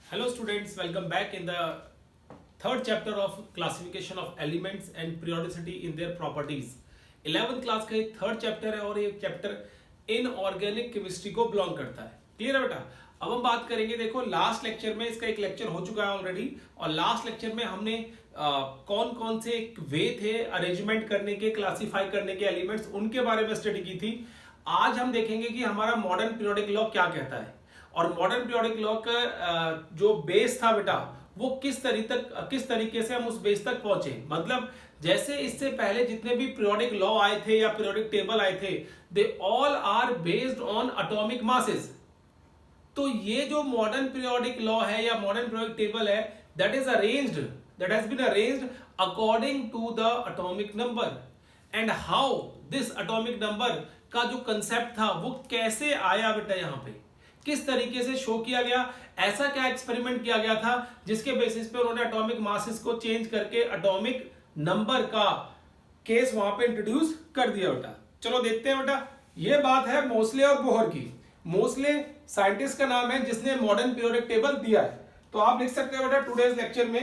Hello students, welcome back in the third chapter of classification of elements and periodicity in their properties. 11th class का ये third chapter है और ये chapter inorganic chemistry को belong करता है। Clear है बेटा? अब हम बात करेंगे, देखो लास्ट लेक्चर में इसका एक लेक्चर हो चुका है ऑलरेडी और लास्ट लेक्चर में हमने कौन कौन से वे थे अरेंजमेंट करने के, क्लासिफाई करने के एलिमेंट्स, उनके बारे में स्टडी की थी। आज हम देखेंगे कि हमारा मॉडर्न पीरियोडिक लॉ क्या कहता है और मॉडर्न पीरियोडिक लॉ का जो बेस था बेटा वो किस तरीके से हम उस बेस तक पहुंचे। मतलब जैसे इससे पहले जितने भी पीरियोडिक लॉ आए थे या पीरियोडिक टेबल आए थे, they all are based on atomic masses. तो ये जो मॉडर्न पीरियोडिक लॉ है या मॉडर्न पीरियोडिक टेबल है, that has been arranged according to the atomic number. And how this atomic number का जो कंसेप्ट था वो कैसे आया बेटा, यहाँ पे किस तरीके से शो किया गया, ऐसा क्या एक्सपेरिमेंट किया गया था जिसके बेसिस पे उन्होंने एटॉमिक मासेस को चेंज करके एटॉमिक नंबर का केस वहां पे इंट्रोड्यूस कर दिया बेटा। चलो देखते हैं बेटा, ये बात है मोसले और बोहर की। मोसले साइंटिस्ट का नाम है जिसने मॉडर्न पीरियोडिक टेबल दिया है। तो आप लिख सकते हो बेटा, टुडेज लेक्चर में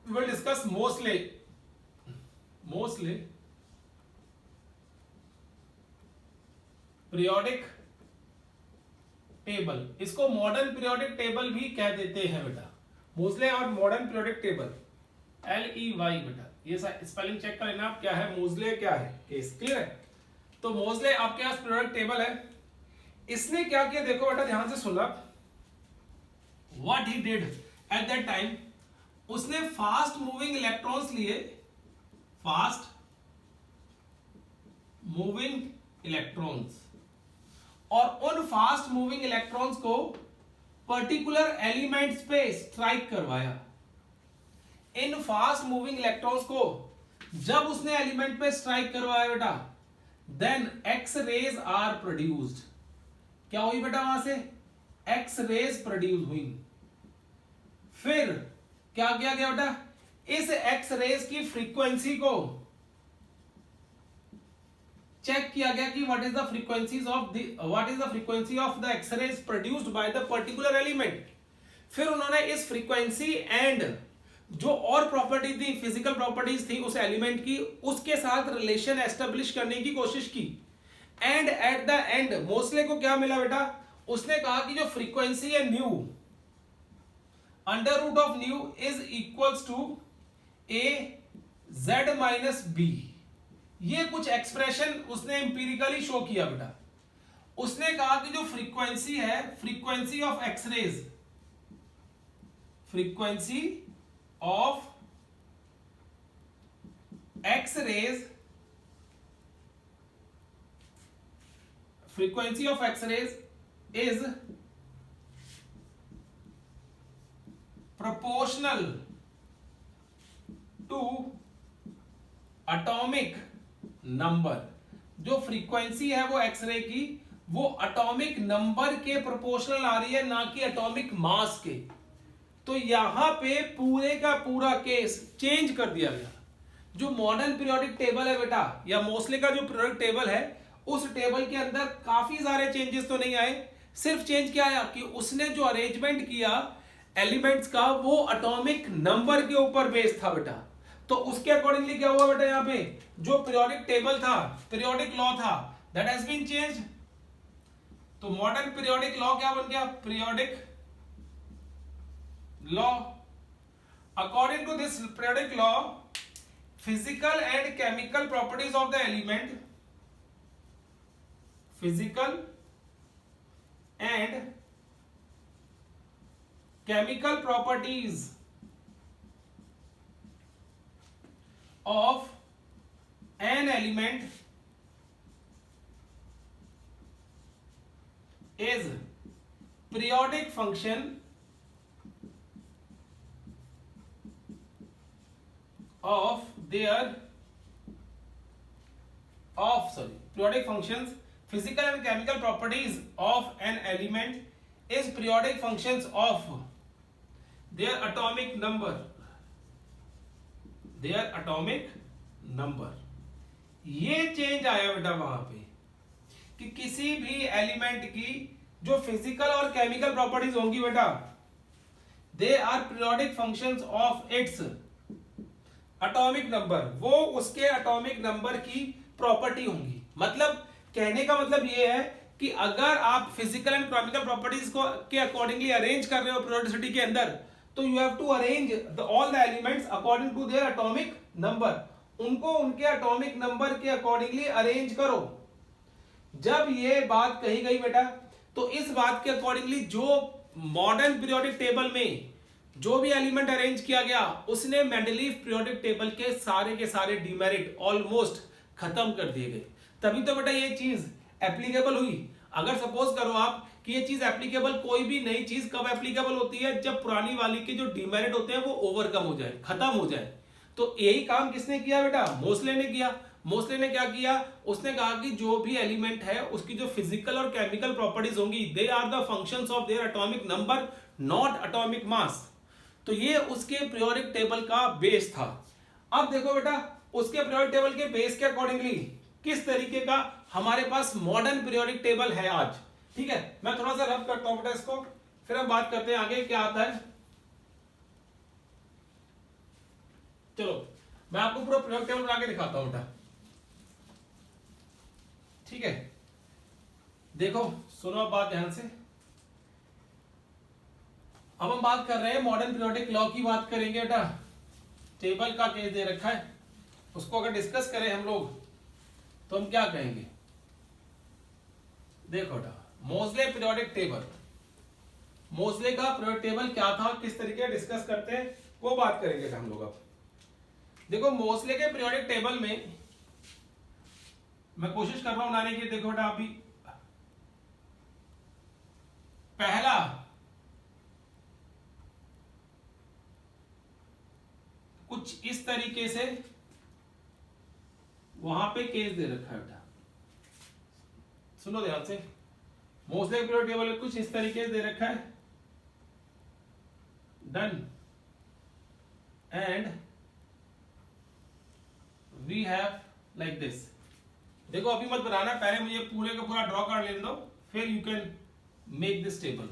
we will discuss Moseley periodic table. इसको मॉडर्न पीरियोडिक टेबल भी कह देते हैं बेटा, मोसले और मॉडर्न पीरियोडिक टेबल, LEY बेटा। ये स्पेलिंग चेक कर लेना आप, क्या है मोसले, क्या है केस। क्लियर है? तो मोसले आपके पास पीरियोडिक टेबल है। इसने क्या किया देखो बेटा, ध्यान से सुनना। What he did at that time, उसने फास्ट मूविंग इलेक्ट्रॉन्स लिए, फास्ट मूविंग इलेक्ट्रॉन्स, और उन फास्ट मूविंग इलेक्ट्रॉन्स को पर्टिकुलर एलिमेंट्स पे स्ट्राइक करवाया। इन फास्ट मूविंग इलेक्ट्रॉन्स को जब उसने एलिमेंट पे स्ट्राइक करवाया बेटा, then X rays are produced. क्या हुई बेटा, वहां से एक्स रेज प्रोड्यूस हुई। फिर क्या किया गया बेटा, इस एक्स रेज की फ्रीक्वेंसी को चेक किया गया कि what is the frequency of the X rays produced by the particular element. फिर उन्होंने इस फ्रीक्वेंसी एंड जो और प्रॉपर्टी थी, फिजिकल प्रॉपर्टीज थी उस एलिमेंट की, उसके साथ रिलेशन एस्टेब्लिश करने की कोशिश की। And at the end Mosle को क्या मिला बेटा, उसने कहा कि जो फ्रीक्वेंसी है nu, under root of nu is equals to AZ-B। ये कुछ एक्सप्रेशन उसने एम्पिरिकली शो किया बेटा। उसने कहा कि जो फ्रीक्वेंसी है, frequency of x-rays, frequency of x-rays, frequency of x-rays is proportional to atomic number. जो फ्रीक्वेंसी है वो एक्सरे की, वो एटॉमिक नंबर के प्रोपोर्शनल आ रही है, ना कि एटॉमिक मास के। तो यहां पे पूरे का पूरा केस चेंज कर दिया गया। जो मॉडर्न पीरियोडिक टेबल है बेटा, या मोसले का जो पीरियोडिक टेबल है, उस टेबल के अंदर काफी सारे चेंजेस तो नहीं आए। सिर्फ चेंज क्या आया कि उसने जो अरेंजमेंट किया एलिमेंट्स का, वो एटॉमिक नंबर के ऊपर बेस्ड था बेटा। तो उसके अकॉर्डिंगली क्या हुआ बेटा, यहाँ पे जो पीरियोडिक टेबल था, पीरियोडिक लॉ था, दैट हैज बीन चेंज। तो मॉडर्न पीरियोडिक लॉ क्या बन गया, periodic law. According to this periodic law, physical and chemical properties of the element, physical and chemical properties of an element is periodic function of periodic functions, physical and chemical properties of an element is periodic functions of their atomic number, ये change आया बेटा वहां पे कि किसी भी element की जो फिजिकल और केमिकल प्रॉपर्टीज होंगी बेटा, they are periodic functions of its atomic number, वो उसके एटॉमिक नंबर की प्रॉपर्टी होंगी। मतलब कहने का मतलब ये है कि अगर आप फिजिकल एंड केमिकल प्रॉपर्टीज को के अकॉर्डिंगली अरेंज कर रहे हो पीरियोडिसिटी के अंदर, तो you have to arrange all the elements according to their atomic number, उनको उनके एटॉमिक नंबर के अकॉर्डिंगली अरेंज करो। जब ये बात कही गई बेटा, तो इस बात के अकॉर्डिंगली जो मॉडर्न पीरियोडिक टेबल में जो भी एलिमेंट अरेंज किया गया, उसने मेंडलीव पीरियोडिक टेबल के सारे डिमेरिट ऑलमोस्ट खत्म कर दिए गए। तभी तो बेटा ये चीज एप्लीकेबल हुई। अगर सपोज करो आप कि ये चीज एप्लीकेबल, कोई भी नई चीज कब एप्लीकेबल होती है, जब पुरानी वाली के जो डिमेरिट होते हैं वो ओवरकम हो जाए, खत्म हो जाए। तो यही काम किसने किया बेटा? मोस्ले ने किया। मोस्ले ने क्या किया? उसने कहा कि जो भी एलिमेंट है उसकी जो फिजिकल और केमिकल प्रॉपर्टीज होंगी, they are the functions of their atomic number, not atomic mass. तो ये उसके पीरियोडिक टेबल का बेस था। अब देखो बेटा, उसके पीरियोडिक टेबल के बेस के अकॉर्डिंगली किस तरीके का हमारे पास मॉडर्न पीरियोडिक टेबल है आज। ठीक है, मैं थोड़ा सा रब करता हूं बेटा इसको, फिर हम बात करते हैं आगे क्या आता है। चलो मैं आपको पूरा पीरियोडिक टेबल बना के दिखाता हूं बेटा। ठीक है, देखो सुनो अब बात ध्यान से। अब हम बात कर रहे हैं मॉडर्न पीरियोडिक लॉ की, बात करेंगे बेटा। टेबल का केस दे रखा है, उसको अगर डिस्कस करें हम लोग तो हम क्या कहेंगे? देखो बेटा, मोस्ले पीरियोडिक टेबल, मोस्ले का पीरियोडिक टेबल क्या था, किस तरीके डिस्कस करते हैं, वो बात करेंगे हम लोग। अब देखो मोस्ले के पीरियोडिक टेबल में मैं कोशिश कर रहा हूं बनाने की। देखो बेटा, अभी पहला कुछ इस तरीके से वहां पे केस दे रखा है बेटा, सुनो ध्यान से। मोस्ले पीरियोडिक टेबल कुछ इस तरीके से दे रखा है, done. And we have like this. देखो अभी मत बनाना, पहले मुझे पूरे का पूरा ड्रॉ कर लेने दो, फिर you can make this table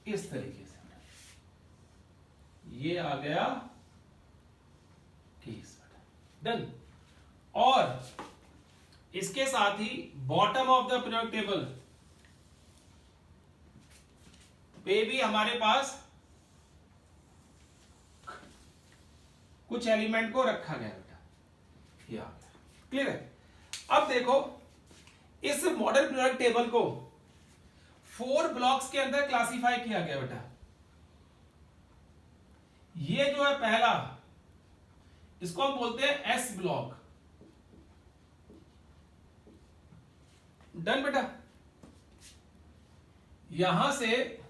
इस तरीके से। ये आ गया केस, डन। और इसके साथ ही bottom of the periodic table पे भी हमारे पास कुछ एलिमेंट को रखा गया बेटा, ये आ गया। क्लियर है? अब देखो इस मॉडर्न पीरियोडिक टेबल को 4 ब्लॉक्स के अंदर क्लासिफाई किया गया बेटा। ये जो है पहला, इसको हम बोलते हैं एस ब्लॉक, डन बेटा। यहां से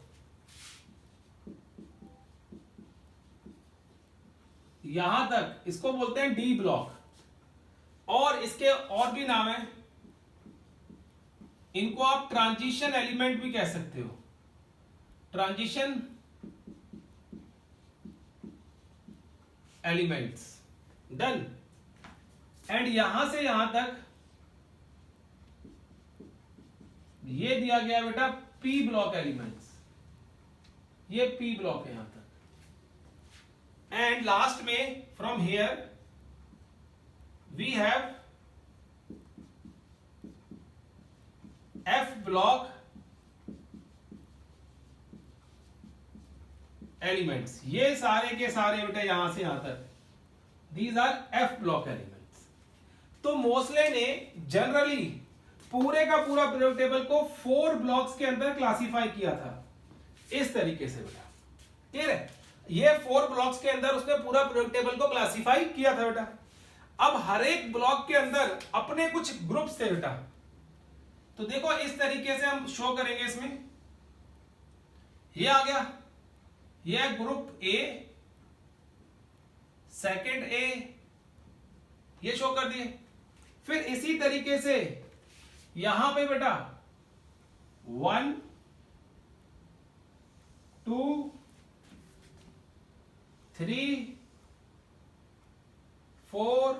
यहां तक इसको बोलते हैं डी ब्लॉक, और इसके और भी नाम है, इनको आप ट्रांजिशन एलिमेंट भी कह सकते हो, ट्रांजिशन एलिमेंट्स, डन। एंड यहां से यहां तक ये दिया गया बेटा पी ब्लॉक एलिमेंट्स, ये पी ब्लॉक है यहां तक। एंड लास्ट में from here we have F block elements, ये सारे के सारे बेटा यहां से यहां तक, these are F block elements. तो मोस्ले ने जनरली पूरे का पूरा पीरियोडिक टेबल को 4 ब्लॉक्स के अंदर क्लासिफाई किया था, इस तरीके से बेटा। क्लियर है? ये 4 ब्लॉक्स के अंदर उसने पूरा पीरियोडिक टेबल को क्लासिफाई किया था बेटा। अब हर एक ब्लॉक के अंदर अपने कुछ ग्रुप्स थे बेटा। तो देखो इस तरीके से हम शो करेंगे इसमें, ये आ गया, ये है ग्रुप ए, सेकंड ए, ये शो कर दिए। फिर इसी तरीके से यहां पे बेटा 1 2 3 4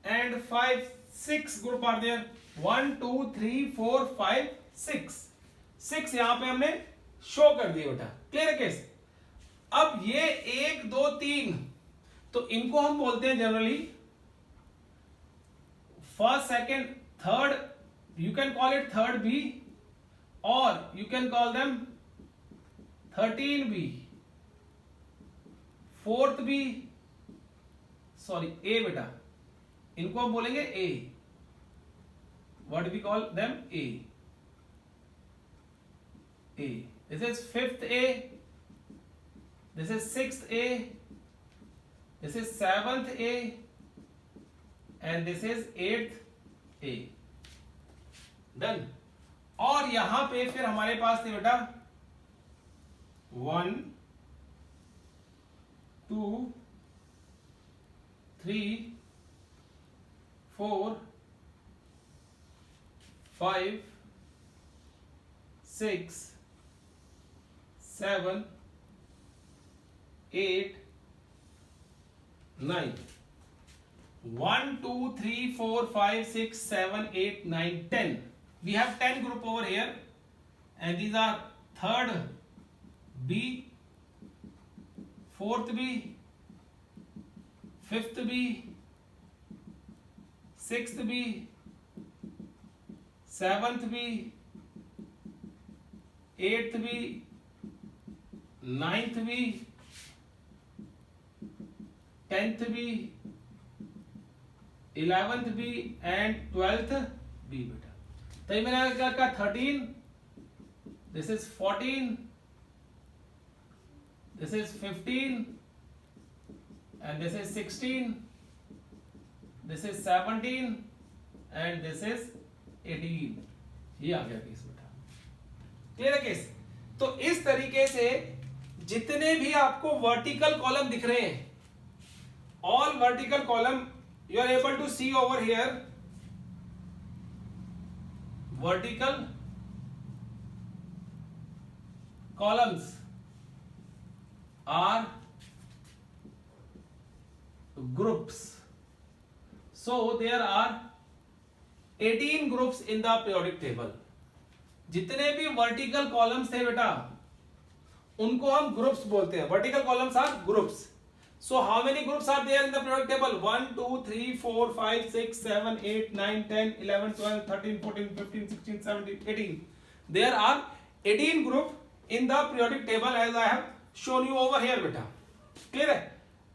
and 5 6 group are there, 1 2 3 4 5 6, 6 यहां पे हमने शो कर दिए बेटा। क्लियर है केस। अब ये 1 2 3, तो इनको हम बोलते हैं generally first second third, you can call it third B और you can call them 13 B, fourth B, sorry A बेटा, इनको हम बोलेंगे A, what we call them A. A. This is fifth A. This is sixth A. This is seventh A. And this is eighth A. Done. और यहां पे फिर हमारे पास थे बेटा 1 2 3 4 5 6 7 8 9, 1 2 3 4 5 6 7 8 9 10. We have 10 group over here, and these are third B, fourth B, fifth B, sixth B, seventh B, eighth B, ninth B, 10th B, 11th B and 12th B बेटा। तो ये मैंने क्या कहा 13, this is 14, this is 15 and this is 16, this is 17 and this is 18। ये आ गया case बेटा। Clear है केस। तो इस तरीके से जितने भी आपको वर्टिकल कॉलम दिख रहे हैं, all vertical column you are able to see over here, vertical columns are groups. So there are 18 groups in the periodic table. जितने भी वर्टिकल कॉलम्स थे बेटा उनको हम ग्रुप्स बोलते हैं। Vertical columns are groups. So how many groups are there in the periodic table? 1 2 3 4 5 6 7 8 9 10 11 12 13 14 15 16 17 18। There are 18 group in the periodic table as I have shown you over here बेटा। Clear है।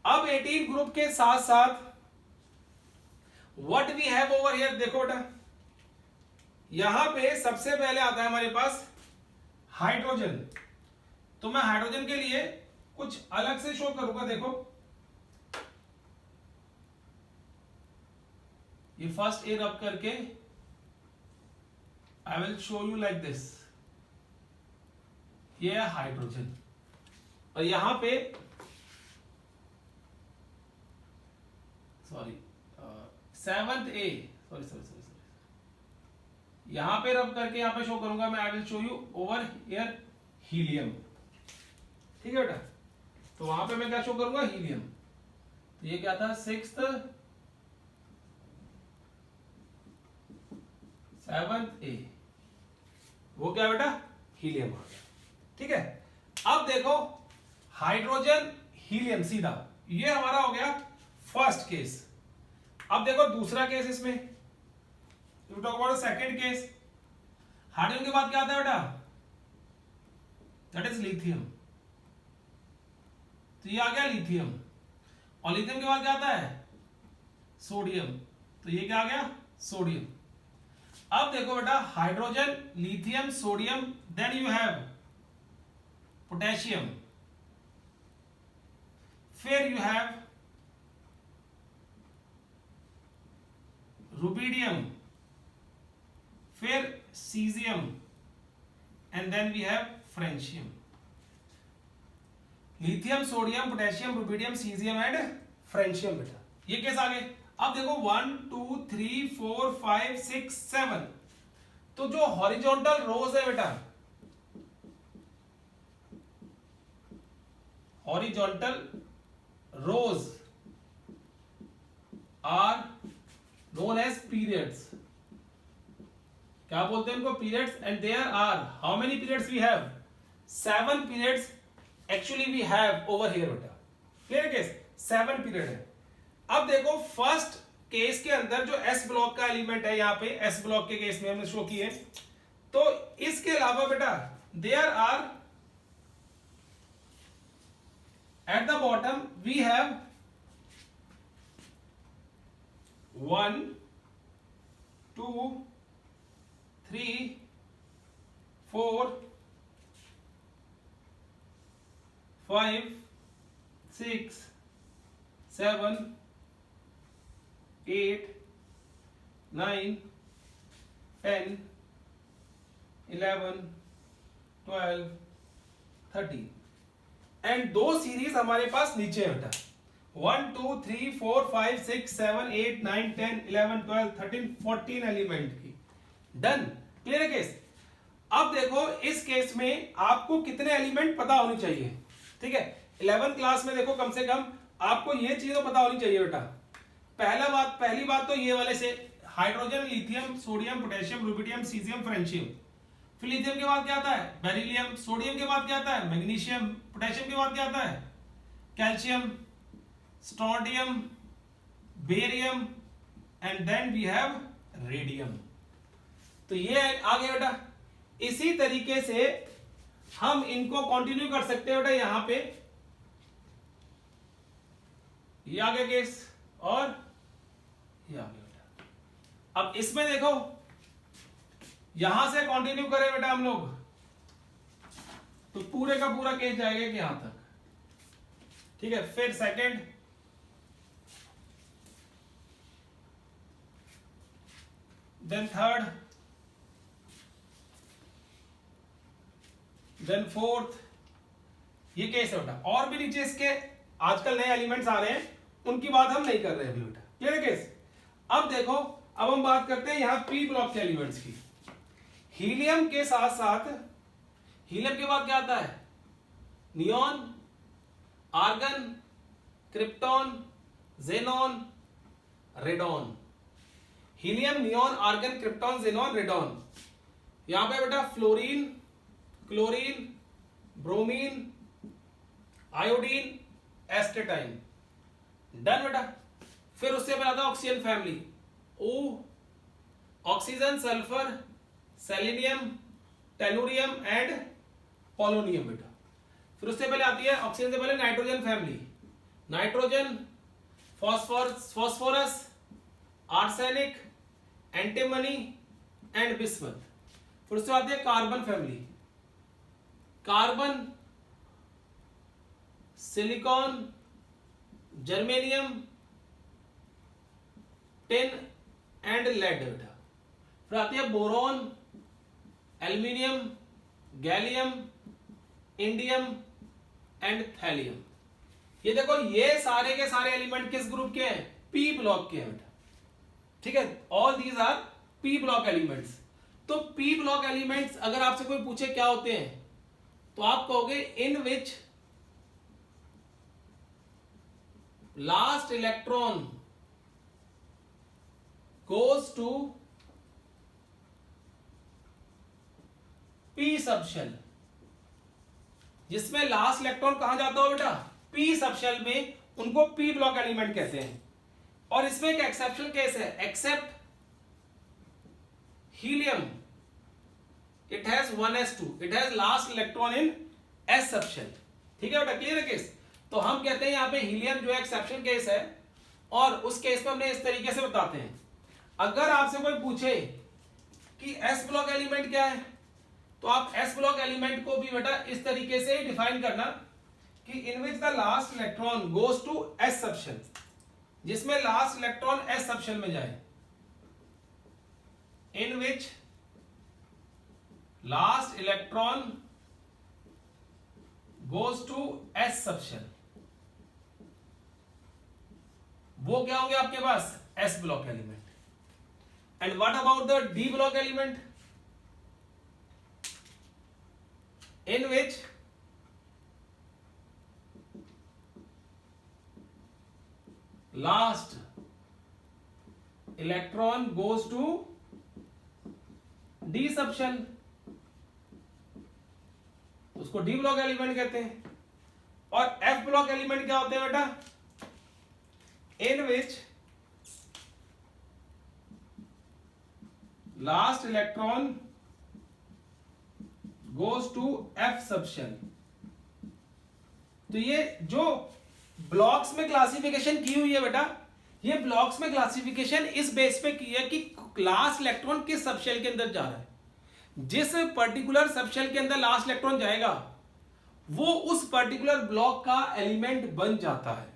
अब 18 group के साथ साथ what we have over here, देखो बेटा यहां पे सबसे पहले आता है हमारे पास हाइड्रोजन। तो मैं हाइड्रोजन के लिए कुछ अलग से शो करूंगा। देखो ये फर्स्ट ए रब करके I will show you like this. ये है हाइड्रोजन और यहां पे सॉरी सेवंथ ए, सॉरी सॉरी सॉरी सॉरी, यहां पे रब करके यहां पे शो करूंगा मैं। I will show you over here helium. ठीक है बेटा। तो वहां पे मैं क्या शो करूंगा? हीलियम। तो ये क्या था? सिक्स्थ सेवंथ ए, वो क्या बेटा? हीलियम आ गया। ठीक है। अब देखो हाइड्रोजन हीलियम सीधा, ये हमारा हो गया फर्स्ट केस। अब देखो दूसरा केस इसमें, you talk about second case. Hydrogen के बाद क्या आता है बेटा? That is lithium. तो ये आ गया लिथियम। और लिथियम के बाद क्या आता है? सोडियम। तो ये क्या आ गया? सोडियम। अब देखो बेटा hydrogen, lithium, sodium, then you have potassium, फिर यू हैव रुबिडियम, फिर caesium and then we have francium. Lithium, sodium, potassium, rubidium, caesium and francium बेटा। ये केस आ गए। अब देखो 1 2 3 4 5 6 7, तो जो हॉरिजॉन्टल रोज है बेटा, horizontal rows are known as periods. क्या बोलते हैं उनको, periods. And there are how many periods we have, 7 periods actually we have over here बेटा. क्लियर केस, 7 पीरियड है. अब देखो फर्स्ट केस के अंदर जो एस ब्लॉक का एलिमेंट है, यहाँ पे एस ब्लॉक के केस में हमने शो किए, तो इसके अलावा बेटा there are at the bottom we have 1 2 3 4 5 6 7 8 9 10 11 12 13 and 2 series हमारे पास नीचे है बेटा, 1 2 3 4 5 6 7 8 9 10 11 12 13 14 एलिमेंट की. डन. क्लियर है केस. अब देखो इस केस में आपको कितने एलिमेंट पता होनी चाहिए. ठीक है, 11 क्लास में देखो कम से कम आपको ये चीज तो पता होनी चाहिए बेटा. पहली बात तो ये वाले से hydrogen, lithium, sodium, potassium, rubidium, caesium, francium. फिर लिथियम के बाद क्या आता है, बेरिलियम. सोडियम के बाद क्या आता है, मैग्नीशियम. पोटेशियम के बाद क्या आता है, calcium, strontium, barium, and then we have radium. तो ये आ गया बेटा. इसी तरीके से हम इनको कंटिन्यू कर सकते हैं बेटा. यहां पे ये आ गया केस और ये आ गया बेटा. अब इसमें देखो यहां से कंटिन्यू करें बेटा हम लोग, तो पूरे का पूरा केस जाएगा कि यहां तक. ठीक है, फिर second, then third, then fourth. ये केस है बेटा. और भी नीचे इसके आजकल नए एलिमेंट्स आ रहे हैं, उनकी बात हम नहीं कर रहे हैं अभी बेटा. क्लियर है केस. अब देखो, अब हम बात करते हैं यहां पी ब्लॉक के एलिमेंट्स की. हीलियम के साथ साथ, हीलियम के बाद क्या आता है, neon, argon, krypton, xenon, radon. Helium, neon, argon, krypton, xenon, radon. यहां पे बेटा fluorine, chlorine, bromine, iodine, astatine. Done बेटा. फिर उससे पहले आता है oxygen family, O, oxygen, sulphur, selenium, tellurium and polonium बेटा. फिर उससे पहले आती है ऑक्सीजन से पहले nitrogen family, nitrogen, phosphorus, arsenic, antimony and bismuth. फिर उससे आती है carbon family, carbon, silicon, germanium, tin and lead बेटा. फिर आती है boron, aluminium, gallium, indium and thallium. ये देखो ये सारे के सारे एलिमेंट किस ग्रुप के हैं, पी ब्लॉक के हैं बेटा. ठीक है, all these R P block elements. तो पी ब्लॉक एलिमेंट्स अगर आपसे कोई पूछे क्या होते हैं, तो आप कहोगे in which last electron goes to p subshell. जिसमें लास्ट इलेक्ट्रॉन कहां जाता हो बेटा, p सबशेल में, उनको p ब्लॉक एलिमेंट कहते हैं. और इसमें एक एक्सेप्शनल केस है, except helium, it has 1s2, it has last electron in s subshell. ठीक है बेटा, क्लियर है केस. तो हम कहते हैं यहां पे हीलियम जो है एक्सेप्शनल केस है, और उस केस में हमने इस तरीके से बताते हैं. अगर आपसे कोई पूछे कि s ब्लॉक एलिमेंट क्या है, तो आप s ब्लॉक एलिमेंट को भी बेटा इस तरीके से डिफाइन करना कि in which the last electron goes to s subshell, जिसमें लास्ट इलेक्ट्रॉन s सबशेल में जाए, in which last electron goes to s subshell. वो क्या होंगे आपके पास, s block element. And what about the D block element, in which last electron goes to D subshell, उसको D block element कहते हैं। और एफ ब्लॉक एलिमेंट क्या होते हैं बेटा? In which last electron goes to F subshell. तो ये जो ब्लॉक्स में क्लासिफिकेशन की हुई है बेटा, ये ब्लॉक्स में क्लासिफिकेशन इस बेस पे की है कि लास्ट इलेक्ट्रॉन किस सबशेल के अंदर जा रहा है। जिस पर्टिकुलर सबशेल के अंदर लास्ट इलेक्ट्रॉन जाएगा वो उस पर्टिकुलर ब्लॉक का एलिमेंट बन जाता है।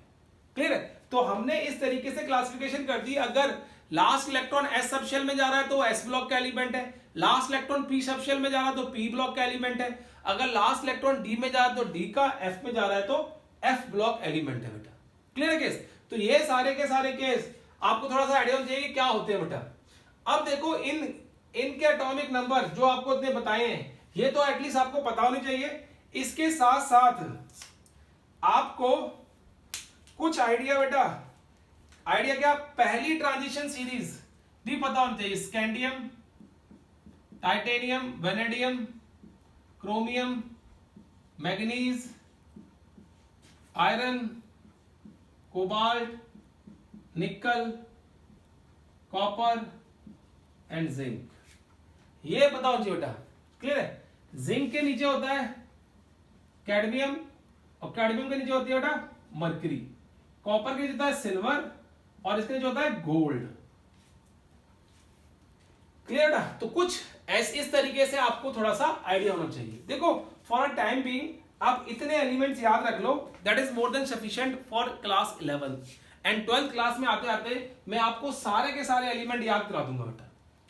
क्लियर है? तो हमने इस तरीके से क्लासिफिकेशन कर दी। अगर लास्ट इलेक्ट्रॉन एस सबशेल में जा रहा है तो एस ब्लॉक का एलिमेंट है, लास्ट इलेक्ट्रॉन पी सबशेल में जा रहा है तो पी ब्लॉक का एलिमेंट है, अगर लास्ट इलेक्ट्रॉन डी में जा रहा है तो डी का, एफ में जा रहा है तो एफ ब्लॉक एलिमेंट है बेटा। क्लियर है केस? तो ये सारे के सारे केस आपको थोड़ा सा आइडिया होना चाहिए कि क्या होते हैं बेटा। अब देखो इनके एटॉमिक नंबर जो आपको इतने बताए हैं ये तो एटलीस्ट आपको पता होनी चाहिए। इसके साथ साथ आपको कुछ आइडिया बेटा, आइडिया क्या? पहली ट्रांजिशन सीरीज भी पता होनी चाहिए। Scandium, titanium, vanadium, chromium, manganese, iron, cobalt, निकल, कॉपर एंड जिंक, ये पता होना चाहिए बेटा। क्लियर है? जिंक के नीचे होता है कैडमियम, और कैडमियम के नीचे होती है बेटा मरकरी, कॉपर के नीचे होता है सिल्वर, और इसके नीचे होता है गोल्ड। क्लियर बेटा? तो कुछ ऐसे इस तरीके से आपको थोड़ा सा आइडिया होना चाहिए। देखो फॉर अ टाइम बीइंग आप इतने एलिमेंट्स याद रख लो, that is more than sufficient for class 11 and 12th class में आते आते मैं आपको सारे के सारे एलिमेंट याद करा दूंगा बेटा।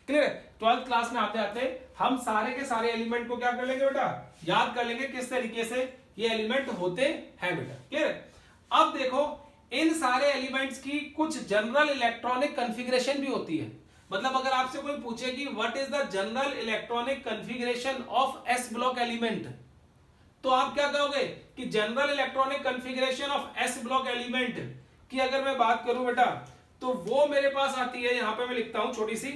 क्लियर है? 12th क्लास में आते आते हम सारे के सारे एलिमेंट को क्या कर लेंगे बेटा? याद कर लेंगे किस तरीके से ये एलिमेंट होते हैं बेटा। क्लियर है? अब देखो इन सारे एलिमेंट्स की कुछ जनरल इलेक्ट्रॉनिक कॉन्फ़िगरेशन भी होती है। मतलब अगर आपसे कोई पूछे कि what is the general electronic configuration of S block element, तो आप क्या कहोगे कि general electronic configuration of S block element की अगर मैं बात करूं बेटा तो वो मेरे पास आती है, यहां पे मैं लिखता हूं छोटी सी,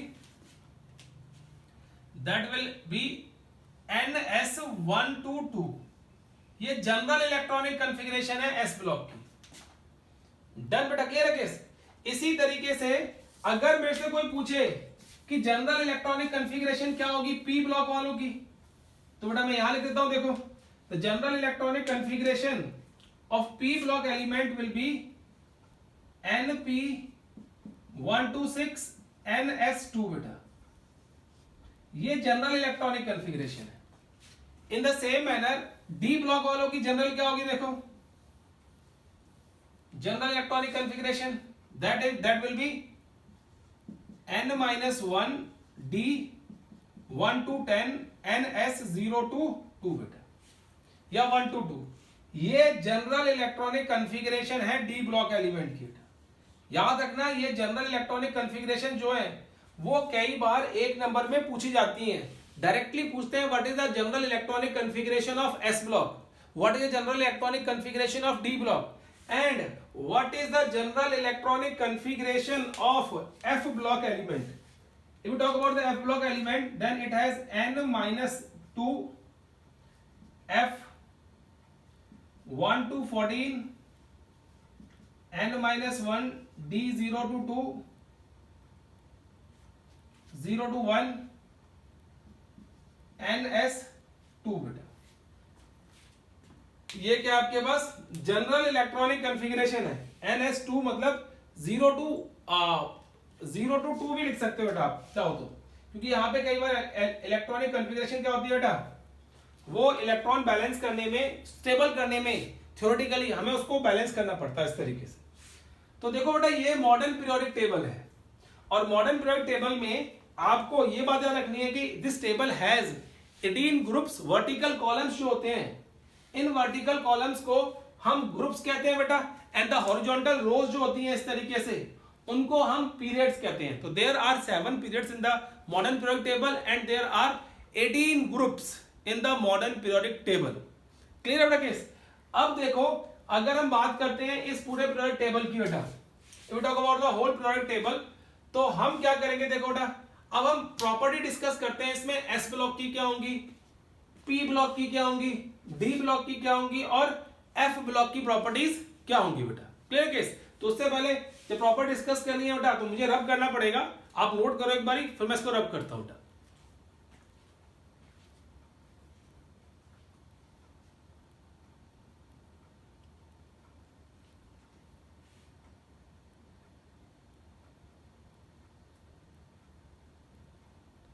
दैट विल बी NS122। ये जनरल इलेक्ट्रॉनिक कॉन्फ़िगरेशन है एस ब्लॉक की। डन बेटा? क्लियर है केस? इसी तरीके से अगर मेरे से कोई पूछे कि जनरल इलेक्ट्रॉनिक कॉन्फ़िगरेशन क्या होगी पी ब्लॉक वालों की, तो बेटा मैं यहां लिख देता हूं, देखो the general electronic configuration of P block element will be NP126 NS2 बेटा। ये जनरल इलेक्ट्रॉनिक कॉन्फ़िगरेशन है। In the same manner D block वालों की जनरल क्या होगी? देखो general electronic configuration that will be N-1 D 1 to 10 NS0 to 2 बेटा, या 1 to 2। ये जनरल इलेक्ट्रॉनिक कॉन्फ़िगरेशन है डी ब्लॉक एलिमेंट की। याद रखना ये जनरल इलेक्ट्रॉनिक कॉन्फ़िगरेशन जो है वो कई बार एक नंबर में पूछी जाती है। डायरेक्टली पूछते हैं what is the general electronic configuration of S block, what is the general electronic configuration of D block, and what is the general electronic configuration of F block element. If we talk about the F block element, then it has N-2 F 1 to 14 N-1 D 0 to 2 0 to 1 NS2 बेटा। ये क्या आपके पास general electronic configuration है। NS2 मतलब 0 to 2 भी लिख सकते हो बेटा आप चाहो तो, क्योंकि यहाँ पे कई बार इलेक्ट्रॉनिक कॉन्फ़िगरेशन क्या होती है बेटा, वो इलेक्ट्रॉन बैलेंस करने में, स्टेबल करने में थ्योरेटिकली हमें उसको बैलेंस करना पड़ता है इस तरीके से। तो देखो बेटा ये मॉडर्न पीरियोडिक टेबल है, और मॉडर्न पीरियोडिक टेबल में आपको ये बात याद रखनी है कि this table has 18 groups. Vertical columns जो होते हैं, इन वर्टिकल कॉलम्स को हम ग्रुप्स कहते हैं बेटा, एंड द हॉरिजॉन्टल रोज जो होती हैं इस तरीके से, उनको हम पीरियड्स कहते हैं। तो there are 7 periods in the modern periodic table and there are 18 groups in the modern periodic table. Clear है बेटा केस? अब देखो अगर हम बात करते हैं इस पूरे पीरियोडिक टेबल की बेटा, if we talk about the whole periodic table, तो हम क्या करेंगे देखो बेटा, अब हम प्रॉपर्टी डिस्कस करते हैं। इसमें एस ब्लॉक की क्या होंगी, पी ब्लॉक की क्या होंगी, डी ब्लॉक की क्या होंगी और एफ ब्लॉक की प्रॉपर्टीज क्या होंगी बेटा। Clear case. तो उससे पहले जब प्रॉपर्टी डिस्कस करनी है बेटा तो मुझे रब करना पड़ेगा, आप नोट करो एक बारी, फिर मैं इसको रब करता हूं बेटा।